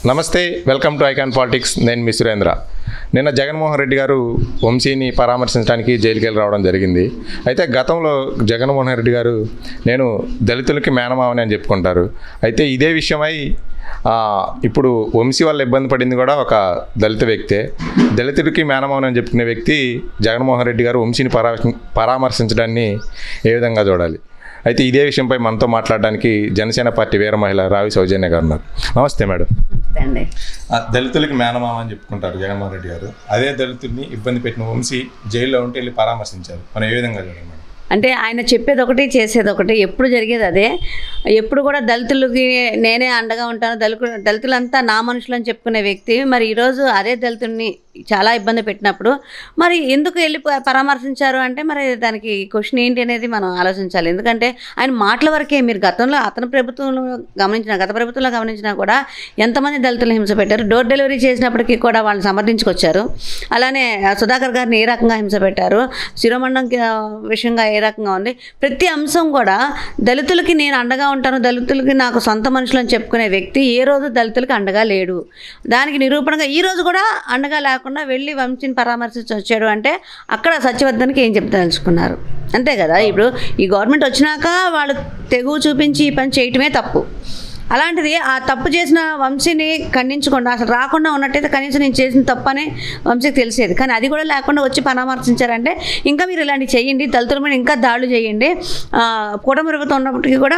నమస్తే, welcome to icon politics. నేను మీ సురేంద్ర. నిన్న జగన్మోహన్ రెడ్డి గారు వంశీని పరామర్శించడానికి జైలుకి వెళ్ళి రావడం జరిగింది. అయితే గతంలో జగన్మోహన్ రెడ్డి గారు నేను దళితులకి మేనమావని అని చెప్పుకుంటారు. అయితే ఇదే విషయమై ఇప్పుడు వంశీ వల్ల ఇబ్బంది పడింది కూడా ఒక దళిత వ్యక్తే. దళితుడికి మేనమావని అని చెప్పుకునే వ్యక్తి జగన్మోహన్ రెడ్డి గారు వంశీని పరామర్శించడాన్ని ఏ విధంగా చూడాలి? అయితే ఇదే విషయంపై మనతో మాట్లాడడానికి జనసేన పార్టీ వీర మహిళ రావి సౌజన్య గారు ఉన్నారు. నమస్తే మేడం. దళితులకి మేనమామ అని చెప్పుకుంటారు జగన్మోహన్ రెడ్డి గారు. అదే దళితుల్ని ఇబ్బంది పెట్టిన వంశీ జైల్లో ఉంటే వెళ్ళి పరామర్శించారు. మనం ఏ విధంగా చూడాలి మేడం? అంటే ఆయన చెప్పేది ఒకటి చేసేది ఒకటి, ఎప్పుడు జరిగేది అదే. ఎప్పుడు కూడా దళితులకి నేనే అండగా ఉంటాను, దళితులంతా నా మనుషులు అని చెప్పుకునే వ్యక్తి మరి ఈరోజు అదే దళితుల్ని చాలా ఇబ్బంది పెట్టినప్పుడు మరి ఎందుకు వెళ్ళి పరామర్శించారు అంటే మరి దానికి క్వశ్చన్ ఏంటి అనేది మనం ఆలోచించాలి. ఎందుకంటే ఆయన మాటల వరకే మీరు గతంలో గత ప్రభుత్వంలో గమనించినా కూడా ఎంతమంది దళితులను హింస పెట్టారు. డోర్ డెలివరీ చేసినప్పటికీ కూడా వాళ్ళని సమర్థించుకొచ్చారు. అలానే సుధాకర్ గారిని ఏ రకంగా హింస పెట్టారు, శిరోమండం విషయంగా ఏ రకంగా ఉంది. ప్రతి అంశం కూడా దళితులకి నేను అండగా ఉంటాను, దళితులకి నాకు సొంత మనుషులు అని చెప్పుకునే వ్యక్తి ఏ రోజు దళితులకి అండగా లేడు. దానికి నిరూపణగా ఈ రోజు కూడా అండగా లేకుండా వెళ్ళి వంశీని పరామర్శించి వచ్చాడు అంటే అక్కడ సత్యవర్ధన్కి ఏం తెలుసుకున్నారు అంతే కదా. ఇప్పుడు ఈ గవర్నమెంట్ వచ్చినాక వాళ్ళు తెగువ చూపించి ఈ పని చేయటమే తప్పు. అలాంటిది ఆ తప్పు చేసిన వంశీని ఖండించకుండా అసలు రాకుండా ఉన్నట్టయితే కనీసం నేను చేసిన తప్పని వంశీకి తెలిసేది. కానీ అది కూడా లేకుండా వచ్చి పరామర్శించారంటే ఇంకా మీరు ఇలాంటివి చేయండి, దళితుల మీద ఇంకా దాడులు చేయండి, కూటమి ప్రభుత్వం ఉన్నప్పటికీ కూడా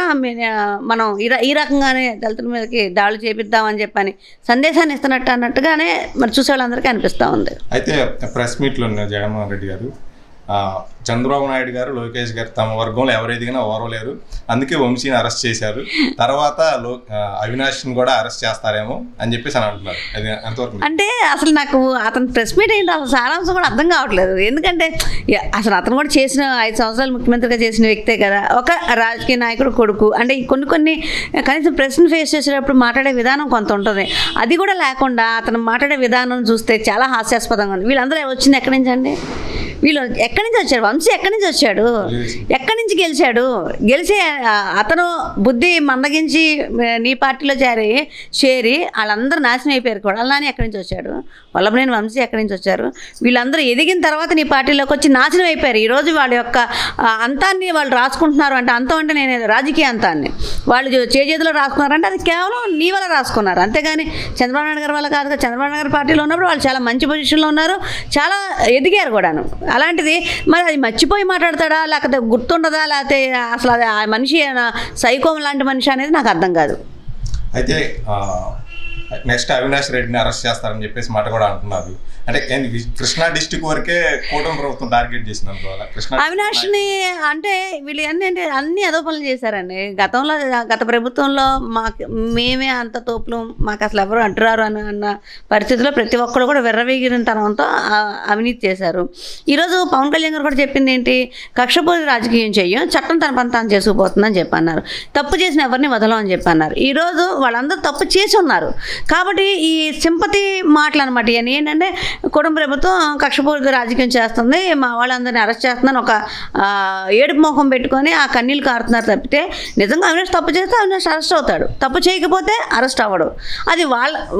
మనం ఈ రకంగానే దళితుల మీదకి దాడులు చేపిద్దామని చెప్పని సందేశాన్ని ఇస్తున్నట్టు అన్నట్టుగానే మరి చూసే వాళ్ళందరికీ అనిపిస్తూ ఉంది. అయితే ప్రెస్ మీట్లో జగన్మోహన్ రెడ్డి గారు చంద్రబాబు నాయుడు గారు, లోకేష్ గారు తమ వర్గంలో ఎవరు ఎదిగినా ఓరవలేరు, అందుకే వంశీని అరెస్ట్ చేశారు, తర్వాత అవినాష్ని కూడా అరెస్ట్ చేస్తారేమో అని చెప్పేసి అని అంటున్నారు. అది ఎంతవరకు అంటే అసలు నాకు అతను ప్రెస్ మీట్ ఏంటి అసలు సారాంశం కూడా అర్థం కావట్లేదు. ఎందుకంటే అసలు అతను కూడా చేసిన 5 సంవత్సరాలు ముఖ్యమంత్రిగా చేసిన వ్యక్తే కదా, ఒక రాజకీయ నాయకుడు కొడుకు. అంటే కొన్ని కనీసం ప్రెస్ని ఫేస్ చేసేటప్పుడు మాట్లాడే విధానం కొంత ఉంటుంది. అది కూడా లేకుండా అతను మాట్లాడే విధానం చూస్తే చాలా హాస్యాస్పదంగా ఉంది. వీళ్ళందరూ వచ్చింది ఎక్కడి నుంచి అండి? వీళ్ళు ఎక్కడి నుంచి వచ్చారు? వంశీ ఎక్కడి నుంచి వచ్చాడు? ఎక్కడి నుంచి గెలిచాడు? గెలిచి అతను బుద్ధి మందగించి నీ పార్టీలో చేరి వాళ్ళందరూ నాశనం అయిపోయారు. కొడాలని ఎక్కడి నుంచి వచ్చాడు? వల్లభనేని వంశీ ఎక్కడి నుంచి వచ్చారు? వీళ్ళందరూ ఎదిగిన తర్వాత నీ పార్టీలోకి వచ్చి నాశనం అయిపోయారు. ఈరోజు వాళ్ళ యొక్క అంతాన్ని వాళ్ళు రాసుకుంటున్నారు. అంటే అంతం అంటే నేను రాజకీయ అంతాన్ని వాళ్ళు చేతిలో రాసుకున్నారంటే అది కేవలం నీ వల్ల రాసుకున్నారు, అంతేగాని చంద్రబాబు నాయుడు గారి వల్ల కాదు. చంద్రబాబు నాయుడు గారి పార్టీలో ఉన్నప్పుడు వాళ్ళు చాలా మంచి పొజిషన్లో ఉన్నారు, చాలా ఎదిగారు కూడాను. అలాంటిది మరి అది మర్చిపోయి మాట్లాడతాడా, లేకపోతే గుర్తుండదా, లేకపోతే అసలు అది ఆ మనిషి సైకోం లాంటి మనిషి అనేది నాకు అర్థం కాదు. అయితే నెక్స్ట్ అవినాష్ రెడ్డిని అరెస్ట్ చేస్తారని చెప్పేసి మాట కూడా అంటున్నారు. అంటే కృష్ణా డిస్టిక్ వరకే కూటమి ప్రభుత్వం టార్గెట్ చేసినందు అవినాష్ని అంటే వీళ్ళు అంటే అన్ని అదో పనులు చేశారండి. గత ప్రభుత్వంలో మేమే అంత తోపులు, మాకు అసలు ఎవరు అడ్డురారు అన్న పరిస్థితిలో ప్రతి ఒక్కరు కూడా విర్రవీగిన తనంతో అవినీతి చేశారు. ఈరోజు పవన్ కళ్యాణ్ గారు కూడా చెప్పింది ఏంటి? కక్షపూరిత రాజకీయం చెయ్యం, చట్టం తన పని తాను చేసుకుపోతుందని చెప్పన్నారు. తప్పు చేసిన ఎవరిని వదలం అని చెప్పన్నారు. ఈరోజు వాళ్ళందరూ తప్పు చేసి ఉన్నారు కాబట్టి ఈ సింపతి మాటలు అనమాట. ఇవన్నీ ఏంటంటే కుటుంబ ప్రభుత్వం కక్షపూరిత రాజకీయం చేస్తుంది, మా వాళ్ళందరినీ అరెస్ట్ చేస్తుందని ఒక ఏడుపు మొహం పెట్టుకొని ఆ కన్నీళ్ళు కారుతున్నారు తప్పితే నిజంగా అవినాష్ తప్పు చేస్తే అవినాష్ అరెస్ట్ అవుతాడు, తప్పు చేయకపోతే అరెస్ట్ అవ్వడు. అది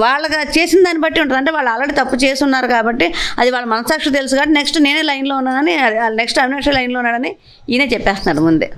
వాళ్ళగా చేసిన దాన్ని బట్టి ఉంటుంది. అంటే వాళ్ళు ఆల్రెడీ తప్పు చేసి ఉన్నారు కాబట్టి అది వాళ్ళ మనసాక్షి తెలుసు కాబట్టి నెక్స్ట్ నేనే లైన్లో ఉన్నానని, నెక్స్ట్ అవినాష్ లైన్లో ఉన్నాడని ఈయనే చెప్పేస్తున్నాడు ముందే.